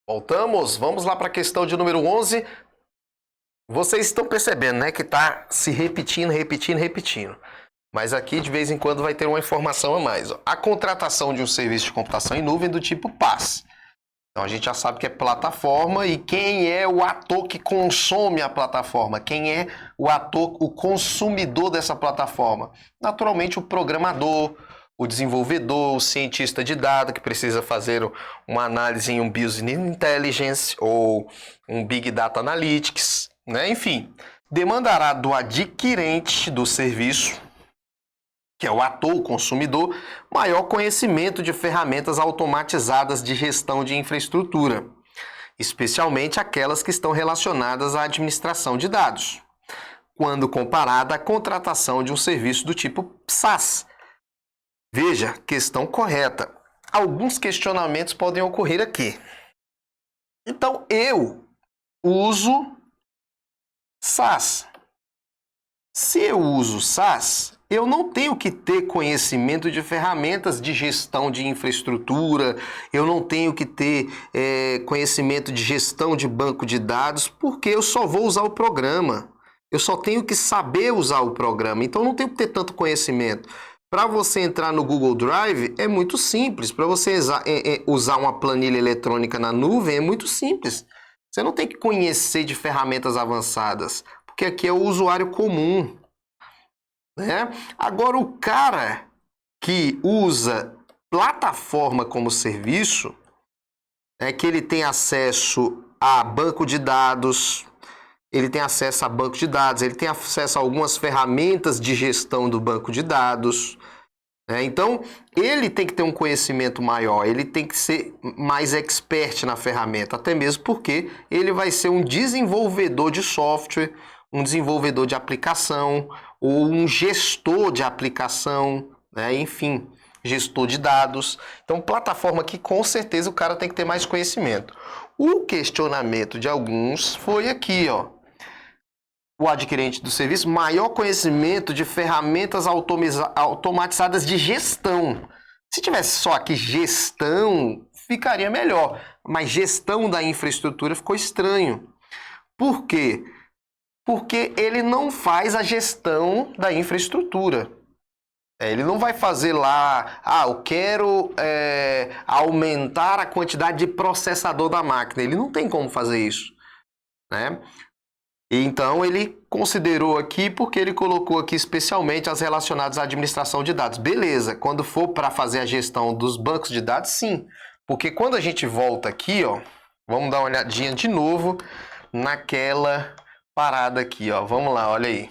Voltamos, vamos lá para a questão de número 11. Vocês estão percebendo, né, que está se repetindo. Mas aqui, de vez em quando, vai ter uma informação a mais. Ó. A contratação de um serviço de computação em nuvem do tipo PaaS. Então, a gente já sabe que é plataforma e quem é o ator que consome a plataforma? Quem é o ator, o consumidor dessa plataforma? Naturalmente, o programador, o desenvolvedor, o cientista de dados que precisa fazer uma análise em um Business Intelligence ou um Big Data Analytics, né? Enfim, demandará do adquirente do serviço, que é o ator, o consumidor, maior conhecimento de ferramentas automatizadas de gestão de infraestrutura, especialmente aquelas que estão relacionadas à administração de dados, quando comparada à contratação de um serviço do tipo SaaS. Veja, questão correta. Alguns questionamentos podem ocorrer aqui. Então, eu uso SaaS. Se eu uso SaaS, eu não tenho que ter conhecimento de ferramentas de gestão de infraestrutura, eu não tenho que ter conhecimento de gestão de banco de dados, porque eu só vou usar o programa. Eu só tenho que saber usar o programa, então eu não tenho que ter tanto conhecimento. Para você entrar no Google Drive é muito simples. Para você usar uma planilha eletrônica na nuvem é muito simples. Você não tem que conhecer de ferramentas avançadas, porque aqui é o usuário comum, né? Agora, o cara que usa plataforma como serviço, é que ele tem acesso a banco de dados, ele tem acesso a banco de dados, ele tem acesso a algumas ferramentas de gestão do banco de dados. Então, ele tem que ter um conhecimento maior, ele tem que ser mais expert na ferramenta, até mesmo porque ele vai ser um desenvolvedor de software, um desenvolvedor de aplicação, ou um gestor de aplicação, né? Enfim, gestor de dados. Então, plataforma que com certeza o cara tem que ter mais conhecimento. O questionamento de alguns foi aqui, ó. O adquirente do serviço, maior conhecimento de ferramentas automatizadas de gestão. Se tivesse só aqui gestão, ficaria melhor. Mas gestão da infraestrutura ficou estranho. Por quê? Porque ele não faz a gestão da infraestrutura. Ele não vai fazer lá, eu quero aumentar a quantidade de processador da máquina. Ele não tem como fazer isso, né? Então, ele considerou aqui porque ele colocou aqui especialmente as relacionadas à administração de dados. Beleza, quando for para fazer a gestão dos bancos de dados, sim. Porque quando a gente volta aqui, ó, vamos dar uma olhadinha de novo naquela parada aqui, ó. Vamos lá, olha aí.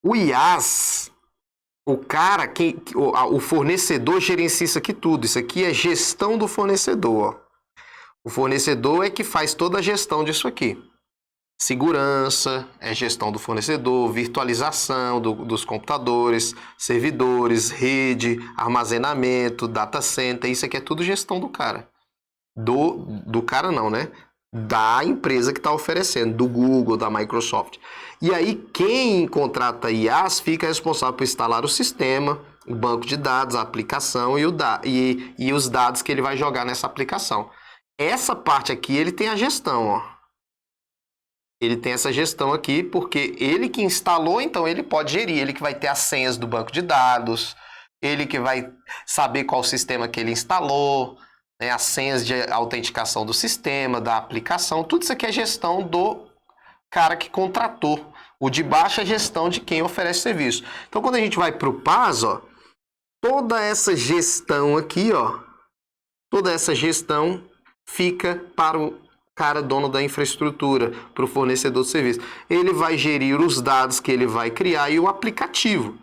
O IaaS, o cara, o fornecedor gerencia isso aqui tudo. Isso aqui é gestão do fornecedor. O fornecedor é que faz toda a gestão disso aqui. Segurança, gestão do fornecedor, virtualização dos computadores, servidores, rede, armazenamento, data center, isso aqui é tudo gestão do cara. Do cara não, né? Da empresa que está oferecendo, do Google, da Microsoft. E aí quem contrata IaaS fica responsável por instalar o sistema, o banco de dados, a aplicação e os dados que ele vai jogar nessa aplicação. Essa parte aqui ele tem a gestão, ó. Ele tem essa gestão aqui porque ele que instalou, então ele pode gerir, ele que vai ter as senhas do banco de dados, ele que vai saber qual sistema que ele instalou, né, as senhas de autenticação do sistema, da aplicação, tudo isso aqui é gestão do cara que contratou. O de baixo é gestão de quem oferece serviço. Então quando a gente vai para o PaaS, ó, toda essa gestão aqui, ó, toda essa gestão fica para o cara dono da infraestrutura, para o fornecedor de serviço. Ele vai gerir os dados que ele vai criar e o aplicativo.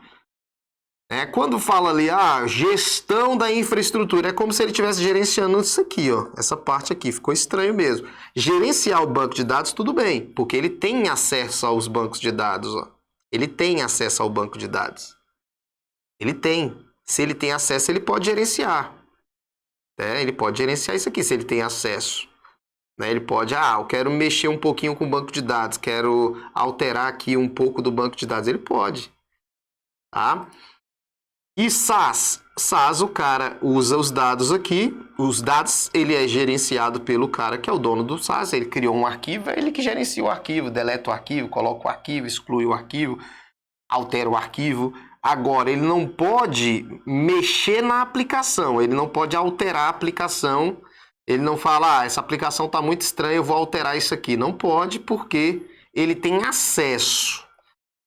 Quando fala ali, gestão da infraestrutura, é como se ele estivesse gerenciando isso aqui, ó, essa parte aqui, ficou estranho mesmo. Gerenciar o banco de dados, tudo bem, porque ele tem acesso aos bancos de dados, ó. Ele tem acesso ao banco de dados. Ele tem. Se ele tem acesso, ele pode gerenciar. Ele pode gerenciar isso aqui, se ele tem acesso. Ele pode, eu quero mexer um pouquinho com o banco de dados, quero alterar aqui um pouco do banco de dados. Ele pode. Tá? E SAS? SAS, o cara usa os dados aqui, os dados, ele é gerenciado pelo cara que é o dono do SAS, ele criou um arquivo, é ele que gerencia o arquivo, deleta o arquivo, coloca o arquivo, exclui o arquivo, altera o arquivo. Agora, ele não pode mexer na aplicação, ele não pode alterar a aplicação, ele não fala, essa aplicação está muito estranha, eu vou alterar isso aqui. Não pode, porque ele tem acesso,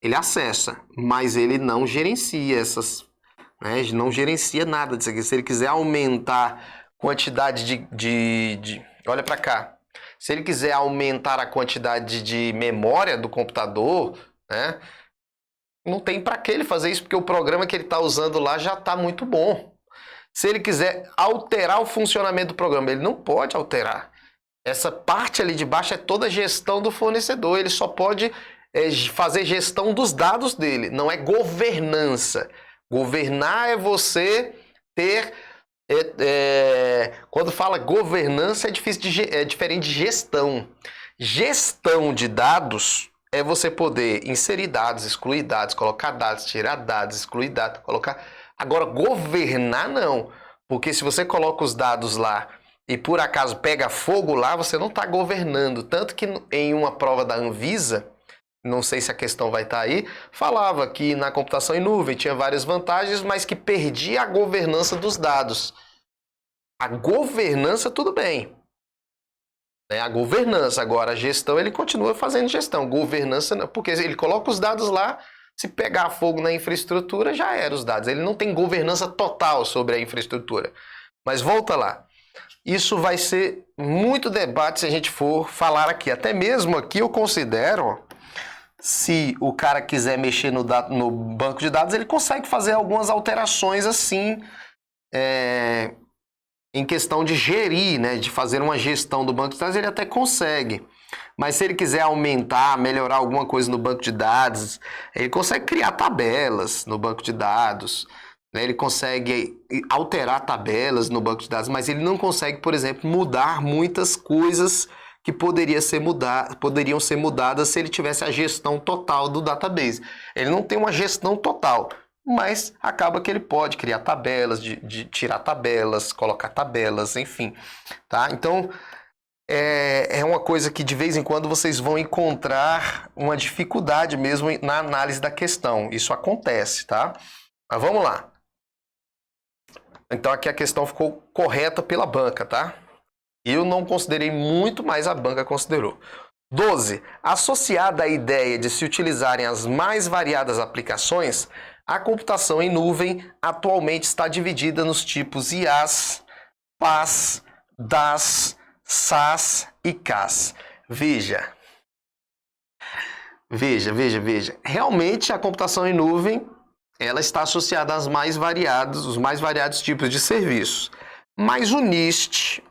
ele acessa, mas ele não gerencia essas, né? Não gerencia nada disso aqui. Se ele quiser aumentar quantidade olha para cá, se ele quiser aumentar a quantidade de memória do computador, né? Não tem para que ele fazer isso, porque o programa que ele está usando lá já está muito bom. Se ele quiser alterar o funcionamento do programa, ele não pode alterar. Essa parte ali de baixo é toda a gestão do fornecedor. Ele só pode fazer gestão dos dados dele, não é governança. Governar é você ter... quando fala governança é diferente de gestão. Gestão de dados é você poder inserir dados, excluir dados, colocar dados, tirar dados, excluir dados, colocar... Agora, governar não, porque se você coloca os dados lá e por acaso pega fogo lá, você não está governando. Tanto que em uma prova da Anvisa, não sei se a questão vai estar aí, falava que na computação em nuvem tinha várias vantagens, mas que perdia a governança dos dados. A governança, tudo bem. A governança, agora a gestão, ele continua fazendo gestão. Governança não, porque ele coloca os dados lá, se pegar fogo na infraestrutura, já era os dados. Ele não tem governança total sobre a infraestrutura. Mas volta lá. Isso vai ser muito debate se a gente for falar aqui. Até mesmo aqui eu considero, se o cara quiser mexer no banco de dados, ele consegue fazer algumas alterações assim, em questão de gerir, né, de fazer uma gestão do banco de dados, ele até consegue. Mas se ele quiser aumentar, melhorar alguma coisa no banco de dados, ele consegue criar tabelas no banco de dados, né? Ele consegue alterar tabelas no banco de dados, mas ele não consegue, por exemplo, mudar muitas coisas que poderiam ser mudadas se ele tivesse a gestão total do database. Ele não tem uma gestão total, mas acaba que ele pode criar tabelas, de tirar tabelas, colocar tabelas, enfim. Tá? Então, é uma coisa que de vez em quando vocês vão encontrar uma dificuldade mesmo na análise da questão. Isso acontece, tá? Mas vamos lá. Então aqui a questão ficou correta pela banca, tá? Eu não considerei muito, mas a banca considerou. 12. Associada à ideia de se utilizarem as mais variadas aplicações, a computação em nuvem atualmente está dividida nos tipos IaaS, PaaS, DaaS, SaaS e CaaS. Veja. Realmente a computação em nuvem, ela está associada os mais variados tipos de serviços. Mas o NIST,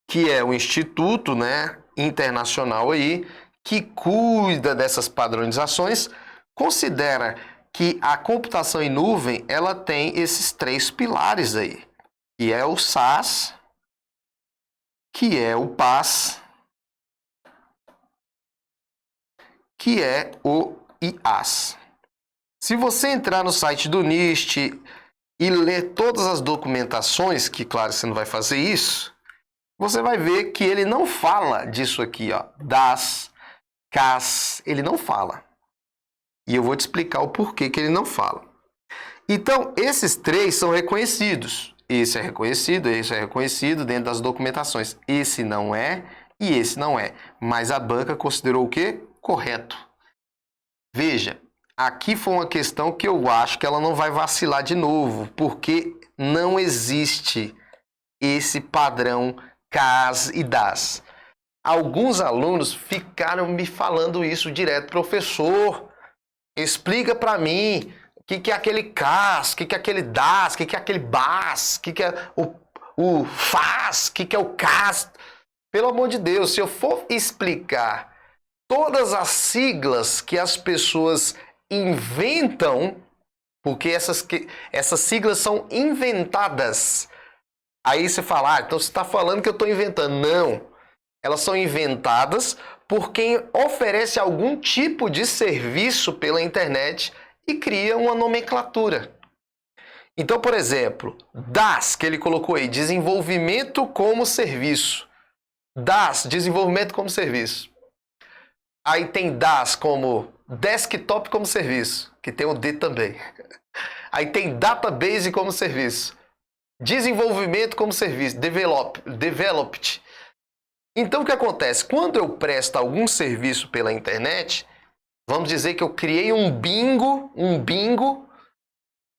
que é o instituto, né, internacional aí, que cuida dessas padronizações, considera que a computação em nuvem, ela tem esses 3 pilares aí, que é o SaaS, que é o PaaS, que é o IaaS. Se você entrar no site do NIST e ler todas as documentações, que claro você não vai fazer isso, você vai ver que ele não fala disso aqui, ó, DaaS, CaaS, ele não fala. E eu vou te explicar o porquê que ele não fala. Então, esses 3 são reconhecidos. Esse é reconhecido dentro das documentações. Esse não é e esse não é. Mas a banca considerou o quê? Correto. Veja, aqui foi uma questão que eu acho que ela não vai vacilar de novo, porque não existe esse padrão CaaS e DaaS. Alguns alunos ficaram me falando isso direto. Professor, explica para mim o que é aquele CaaS, o que é aquele DaaS, o que é aquele BaaS, o que é o FaaS, o que é o CaaS. Pelo amor de Deus, se eu for explicar todas as siglas que as pessoas inventam, porque essas siglas são inventadas. Aí você fala, então você está falando que eu estou inventando. Não, elas são inventadas por quem oferece algum tipo de serviço pela internet e cria uma nomenclatura. Então, por exemplo, DaaS, que ele colocou aí, desenvolvimento como serviço. DaaS, desenvolvimento como serviço. Aí tem DaaS como desktop como serviço, que tem o D também. Aí tem database como serviço. Desenvolvimento como serviço, developed. Então o que acontece? Quando eu presto algum serviço pela internet, vamos dizer que eu criei um bingo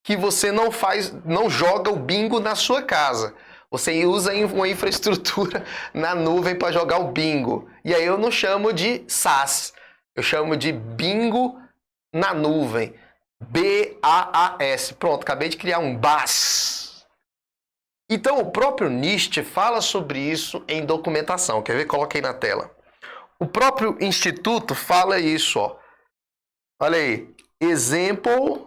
que você não joga o bingo na sua casa. Você usa uma infraestrutura na nuvem para jogar o bingo. E aí eu não chamo de SaaS, eu chamo de bingo na nuvem. BaaS. Pronto, acabei de criar um BaaS. Então o próprio NIST fala sobre isso em documentação. Quer ver? Coloquei na tela. O próprio Instituto fala isso, ó. Olha aí. Exemplo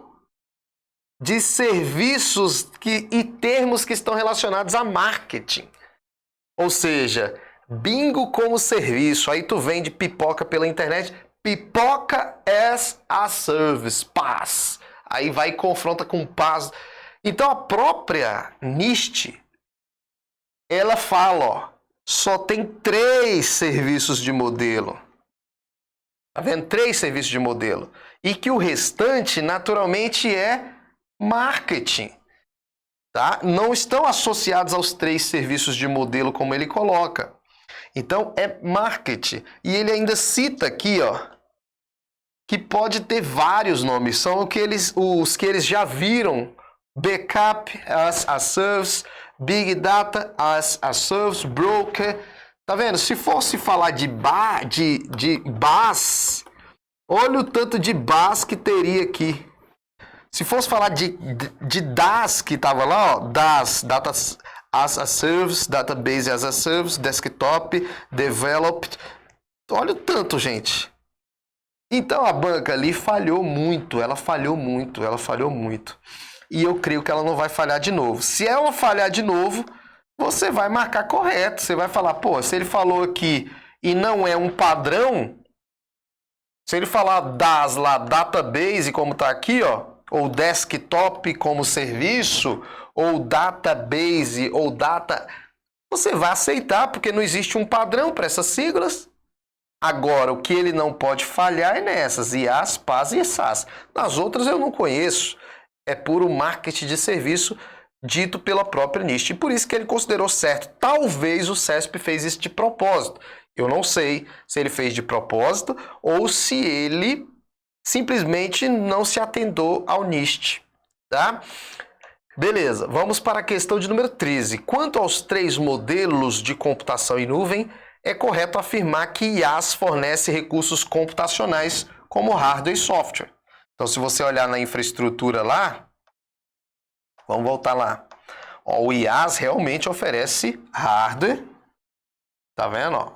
de serviços e termos que estão relacionados a marketing. Ou seja, bingo como serviço. Aí tu vende pipoca pela internet, pipoca as a service, PaaS. Aí vai e confronta com PaaS. Então a própria NIST, ela fala, ó, só tem 3 serviços de modelo. Tá vendo? 3 serviços de modelo. E que o restante, naturalmente, é marketing, tá? Não estão associados aos 3 serviços de modelo como ele coloca. Então é marketing. E ele ainda cita aqui, ó, que pode ter vários nomes. São os que eles já viram: backup as a service, big data as a service, broker. Tá vendo? Se fosse falar de BaaS, olha o tanto de BaaS que teria aqui. Se fosse falar de DaaS que estava lá, ó, DaaS, Data as a Service, Database as a Service, Desktop, Developed. Olha o tanto, gente. Então a banca ali falhou muito, ela falhou muito. E eu creio que ela não vai falhar de novo. Se ela falhar de novo, você vai marcar correto. Você vai falar, pô, se ele falou aqui e não é um padrão, se ele falar DaaS lá, Database, como está aqui, ó, ou desktop como serviço, ou database, ou data, você vai aceitar, porque não existe um padrão para essas siglas. Agora, o que ele não pode falhar é nessas, IaaS, PaaS e SaaS. Nas outras eu não conheço. É puro marketing de serviço dito pela própria NIST. E por isso que ele considerou certo. Talvez o CESP fez isso de propósito. Eu não sei se ele fez de propósito ou se ele simplesmente não se atentou ao NIST, tá? Beleza, vamos para a questão de número 13. Quanto aos 3 modelos de computação em nuvem, é correto afirmar que IaaS fornece recursos computacionais como hardware e software. Então, se você olhar na infraestrutura lá, vamos voltar lá. Ó, o IaaS realmente oferece hardware, tá vendo? Ó,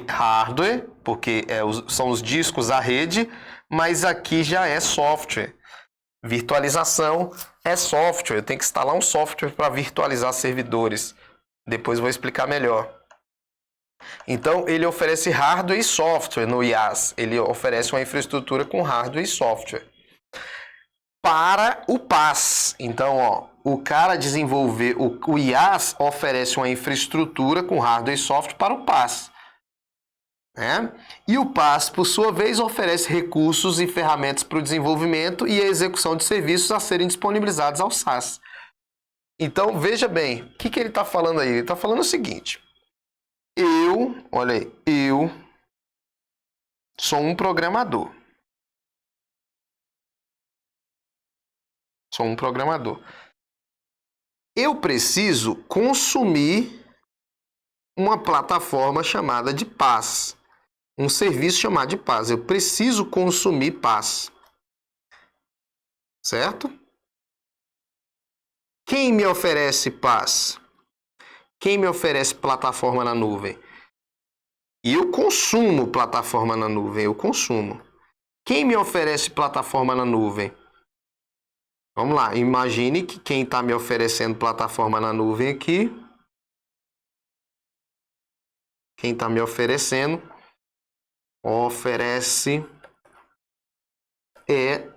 hardware, porque são os discos à rede, mas aqui já é software. Virtualização é software, eu tenho que instalar um software para virtualizar servidores. Depois vou explicar melhor. Então, ele oferece hardware e software no IaaS. Ele oferece uma infraestrutura com hardware e software. Para o PaaS. Então, ó, o cara desenvolver... O IaaS oferece uma infraestrutura com hardware e software para o PaaS. Né? E o PaaS, por sua vez, oferece recursos e ferramentas para o desenvolvimento e a execução de serviços a serem disponibilizados ao SaaS. Então, veja bem, o que ele está falando aí? Ele está falando o seguinte: olha aí, eu sou um programador. Eu preciso consumir uma plataforma chamada de PaaS. Um serviço chamado de PaaS. Eu preciso consumir PaaS. Certo? Quem me oferece PaaS? Quem me oferece plataforma na nuvem? Eu consumo plataforma na nuvem. Quem me oferece plataforma na nuvem? Vamos lá. Imagine que quem está me oferecendo plataforma na nuvem aqui... Quem está me oferece é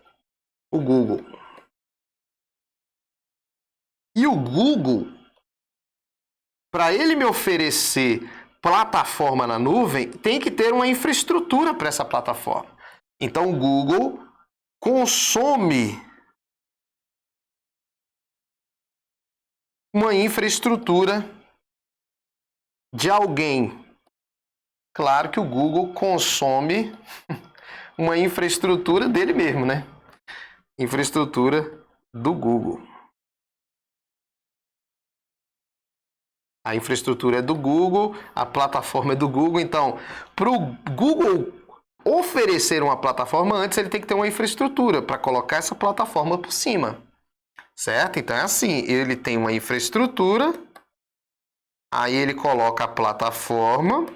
o Google. E o Google, para ele me oferecer plataforma na nuvem, tem que ter uma infraestrutura para essa plataforma. Então o Google consome uma infraestrutura de alguém. Claro que o Google consome uma infraestrutura dele mesmo, né? Infraestrutura do Google. A infraestrutura é do Google, a plataforma é do Google. Então, para o Google oferecer uma plataforma, antes ele tem que ter uma infraestrutura para colocar essa plataforma por cima. Certo? Então é assim, ele tem uma infraestrutura, aí ele coloca a plataforma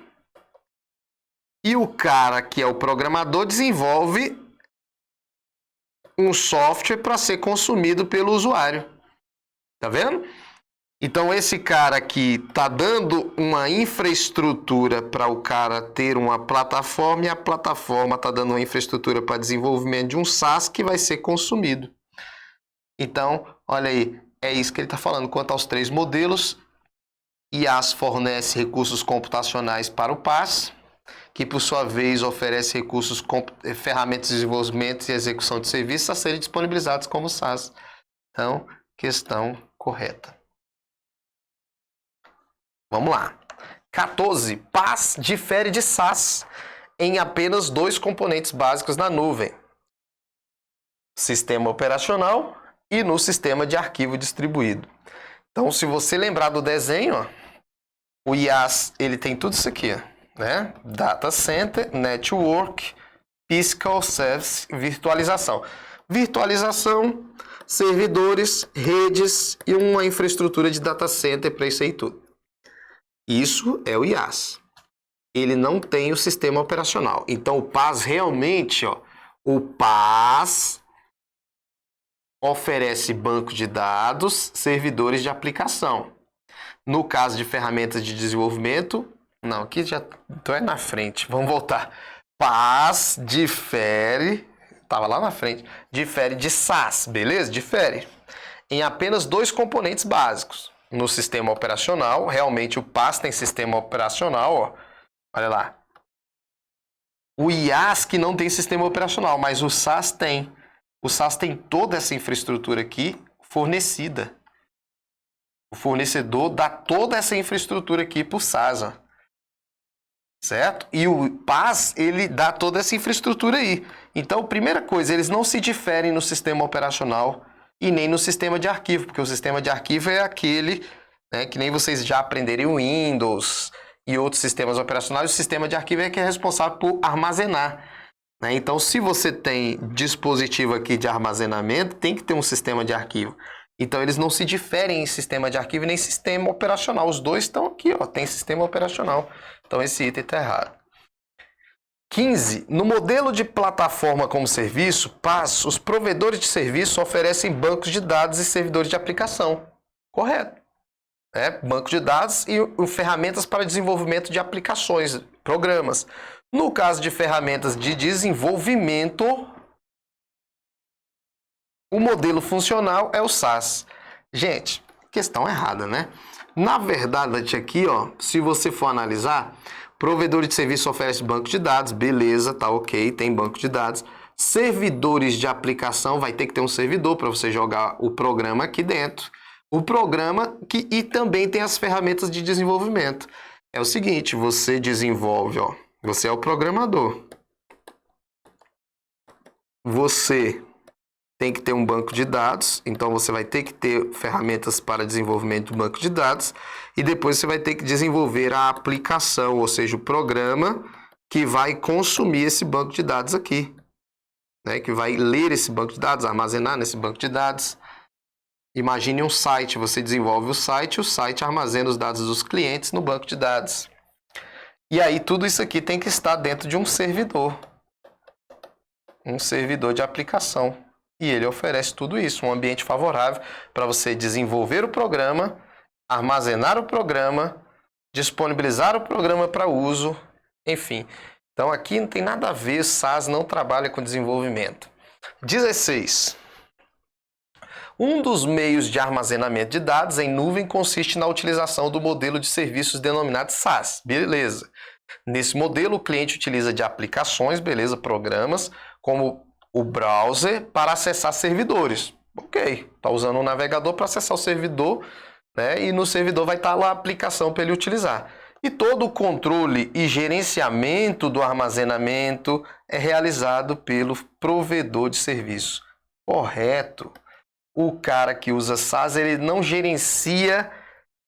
e o cara que é o programador desenvolve um software para ser consumido pelo usuário. Tá vendo? Então esse cara aqui está dando uma infraestrutura para o cara ter uma plataforma e a plataforma está dando uma infraestrutura para desenvolvimento de um SaaS que vai ser consumido. Então, olha aí, é isso que ele está falando. Quanto aos 3 modelos, IaaS fornece recursos computacionais para o PaaS, que por sua vez oferece recursos, ferramentas de desenvolvimento e execução de serviços a serem disponibilizados como SaaS. Então, questão correta. Vamos lá. 14. PaaS difere de SaaS em apenas 2 componentes básicos na nuvem: sistema operacional e no sistema de arquivo distribuído. Então, se você lembrar do desenho, ó, o IaaS ele tem tudo isso aqui, né? Data Center, Network, Physical Service, virtualização. Virtualização, servidores, redes e uma infraestrutura de data center para isso aí tudo. Isso é o IaaS. Ele não tem o sistema operacional. Então, o PaaS realmente, ó, o PaaS oferece banco de dados, servidores de aplicação. No caso de ferramentas de desenvolvimento, não, aqui já estou na frente, vamos voltar. PaaS difere, estava lá na frente, difere de SaaS, beleza? Difere em apenas 2 componentes básicos. No sistema operacional, realmente o PaaS tem sistema operacional, ó, olha lá. O IaaS que não tem sistema operacional, mas o SaaS tem. O SaaS tem toda essa infraestrutura aqui fornecida. O fornecedor dá toda essa infraestrutura aqui para o SaaS, ó. Certo? E o PaaS, ele dá toda essa infraestrutura aí. Então, primeira coisa, eles não se diferem no sistema operacional e nem no sistema de arquivo, porque o sistema de arquivo é aquele, né, que nem vocês já aprenderam em Windows e outros sistemas operacionais, o sistema de arquivo é que é responsável por armazenar. Então, se você tem dispositivo aqui de armazenamento, tem que ter um sistema de arquivo. Então, eles não se diferem em sistema de arquivo nem sistema operacional. Os dois estão aqui, ó, tem sistema operacional. Então, esse item está errado. 15. No modelo de plataforma como serviço, PaaS, os provedores de serviço oferecem bancos de dados e servidores de aplicação. Correto. Banco de dados e ferramentas para desenvolvimento de aplicações, programas. No caso de ferramentas de desenvolvimento, o modelo funcional é o SaaS. Gente, questão errada, né? Na verdade, aqui, ó, se você for analisar, provedor de serviço oferece banco de dados, beleza, tá ok, tem banco de dados. Servidores de aplicação, vai ter que ter um servidor para você jogar o programa aqui dentro. O programa e também tem as ferramentas de desenvolvimento. É o seguinte, você desenvolve, ó, você é o programador. Você tem que ter um banco de dados, então você vai ter que ter ferramentas para desenvolvimento do banco de dados e depois você vai ter que desenvolver a aplicação, ou seja, o programa que vai consumir esse banco de dados aqui, né? Que vai ler esse banco de dados, armazenar nesse banco de dados. Imagine um site, você desenvolve o site armazena os dados dos clientes no banco de dados. E aí tudo isso aqui tem que estar dentro de um servidor de aplicação. E ele oferece tudo isso, um ambiente favorável para você desenvolver o programa, armazenar o programa, disponibilizar o programa para uso, enfim. Então aqui não tem nada a ver, SaaS não trabalha com desenvolvimento. 16. Um dos meios de armazenamento de dados em nuvem consiste na utilização do modelo de serviços denominado SaaS. Beleza. Nesse modelo, o cliente utiliza de aplicações, beleza, programas, como o browser para acessar servidores. Ok, está usando o navegador para acessar o servidor, né? E no servidor vai estar lá a aplicação para ele utilizar. E todo o controle e gerenciamento do armazenamento é realizado pelo provedor de serviço. Correto. O cara que usa SaaS, ele não gerencia,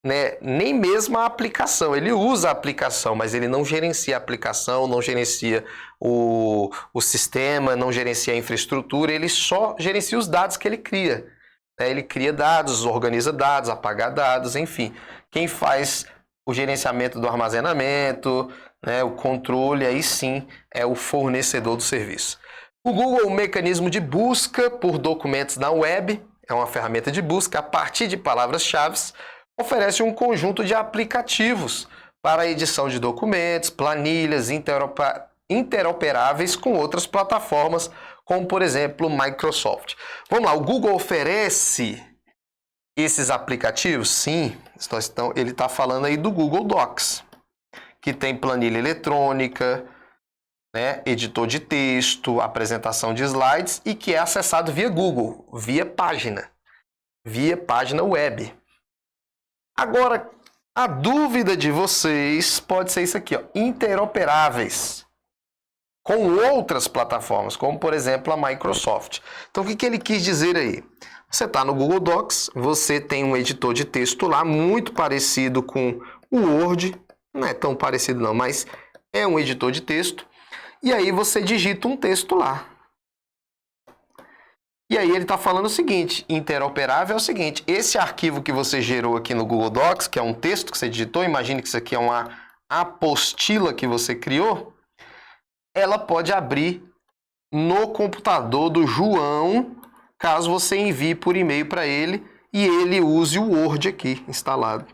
né, nem mesmo a aplicação. Ele usa a aplicação, mas ele não gerencia a aplicação, não gerencia o sistema, não gerencia a infraestrutura, ele só gerencia os dados que ele cria. Ele cria dados, organiza dados, apaga dados, enfim. Quem faz o gerenciamento do armazenamento, né, o controle, aí sim é o fornecedor do serviço. O Google é um mecanismo de busca por documentos na web, é uma ferramenta de busca a partir de palavras-chave, oferece um conjunto de aplicativos para a edição de documentos, planilhas interoperáveis com outras plataformas, como por exemplo Microsoft. Vamos lá, o Google oferece esses aplicativos? Sim, ele está falando aí do Google Docs, que tem planilha eletrônica, né, editor de texto, apresentação de slides e que é acessado via Google, via página web. Agora, a dúvida de vocês pode ser isso aqui, ó, interoperáveis com outras plataformas, como por exemplo a Microsoft. Então, o que ele quis dizer aí? Você está no Google Docs, você tem um editor de texto lá, muito parecido com o Word, não é tão parecido não, mas é um editor de texto, e aí você digita um texto lá. E aí ele está falando o seguinte, interoperável é o seguinte, esse arquivo que você gerou aqui no Google Docs, que é um texto que você digitou, imagine que isso aqui é uma apostila que você criou, ela pode abrir no computador do João, caso você envie por e-mail para ele e ele use o Word aqui instalado.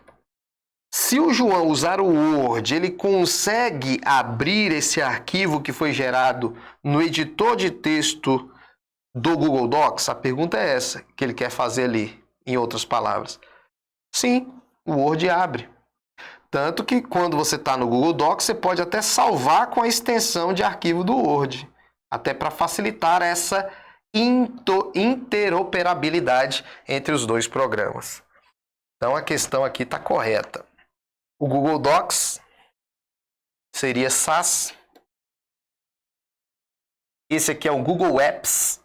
Se o João usar o Word, ele consegue abrir esse arquivo que foi gerado no editor de texto do Google Docs? A pergunta é essa que ele quer fazer ali, em outras palavras. Sim, o Word abre. Tanto que quando você está no Google Docs, você pode até salvar com a extensão de arquivo do Word, até para facilitar essa interoperabilidade entre os dois programas. Então a questão aqui está correta. O Google Docs seria SaaS. Esse aqui é o Google Apps,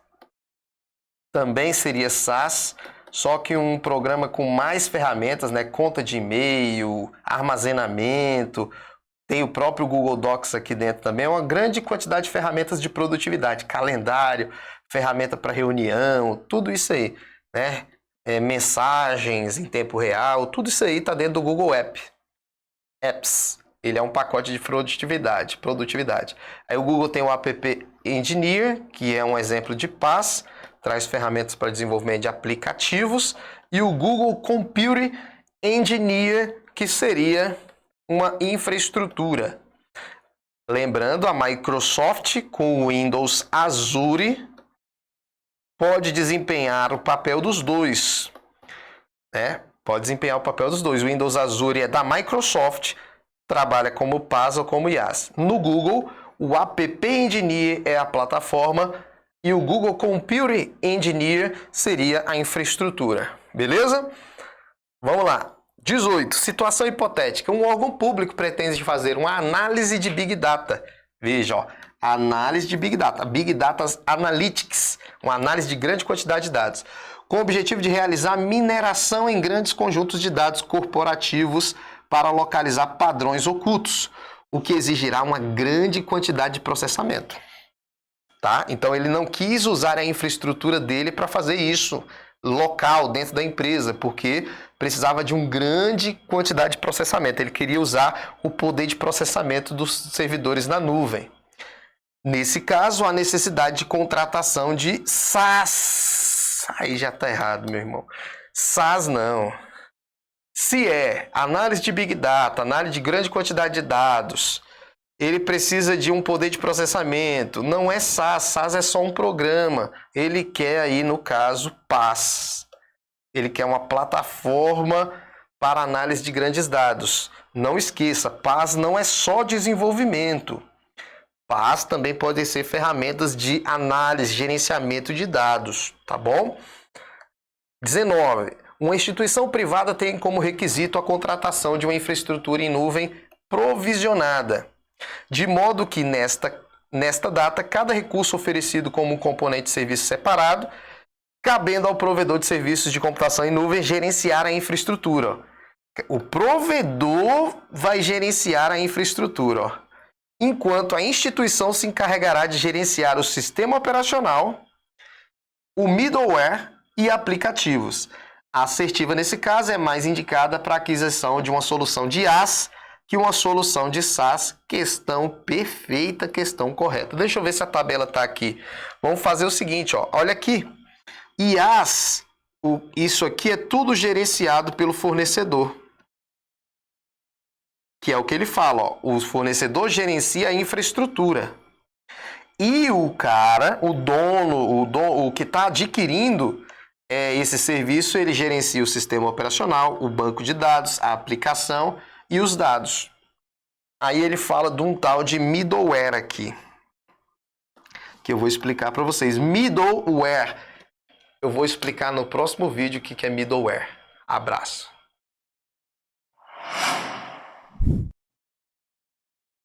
também seria SaaS, só que um programa com mais ferramentas, né? Conta de e-mail, armazenamento, tem o próprio Google Docs aqui dentro também, uma grande quantidade de ferramentas de produtividade, calendário, ferramenta para reunião, tudo isso aí, né? Mensagens em tempo real, tudo isso aí está dentro do Google Apps. Ele é um pacote de produtividade. Aí o Google tem o App Engineer, que é um exemplo de PaaS, traz ferramentas para desenvolvimento de aplicativos, e o Google Computer Engineer, que seria uma infraestrutura. Lembrando, a Microsoft com o Windows Azure pode desempenhar o papel dos dois, né? Pode desempenhar o papel dos dois. O Windows Azure é da Microsoft, trabalha como PaaS ou como IaaS. No Google, o App Engineer é a plataforma e o Google Computer Engineer seria a infraestrutura. Beleza? Vamos lá. 18. Situação hipotética. Um órgão público pretende fazer uma análise de Big Data. Veja, ó, análise de Big Data. Big Data Analytics. Uma análise de grande quantidade de dados. Com o objetivo de realizar mineração em grandes conjuntos de dados corporativos para localizar padrões ocultos, o que exigirá uma grande quantidade de processamento. Tá? Então ele não quis usar a infraestrutura dele para fazer isso local, dentro da empresa, porque precisava de uma grande quantidade de processamento. Ele queria usar o poder de processamento dos servidores na nuvem. Nesse caso, a necessidade de contratação de SaaS. Aí já está errado, meu irmão. SaaS não. Se é análise de Big Data, análise de grande quantidade de dados, ele precisa de um poder de processamento. Não é SaaS, SaaS é só um programa. Ele quer aí, no caso, PaaS. Ele quer uma plataforma para análise de grandes dados. Não esqueça, PaaS não é só desenvolvimento. PaaS também podem ser ferramentas de análise, gerenciamento de dados, tá bom? 19. Uma instituição privada tem como requisito a contratação de uma infraestrutura em nuvem provisionada, de modo que nesta data cada recurso oferecido como um componente de serviço separado, cabendo ao provedor de serviços de computação em nuvem gerenciar a infraestrutura. O provedor vai gerenciar a infraestrutura, ó, enquanto a instituição se encarregará de gerenciar o sistema operacional, o middleware e aplicativos. A assertiva, nesse caso, é mais indicada para a aquisição de uma solução de IaaS que uma solução de SaaS. Questão perfeita, questão correta. Deixa eu ver se a tabela está aqui. Vamos fazer o seguinte, ó. Olha aqui. IaaS, isso aqui é tudo gerenciado pelo fornecedor. Que é o que ele fala, ó. O fornecedor gerencia a infraestrutura. E o cara, o dono, o que está adquirindo esse serviço, ele gerencia o sistema operacional, o banco de dados, a aplicação e os dados. Aí ele fala de um tal de middleware aqui, que eu vou explicar para vocês. Middleware, eu vou explicar no próximo vídeo o que é middleware. Abraço.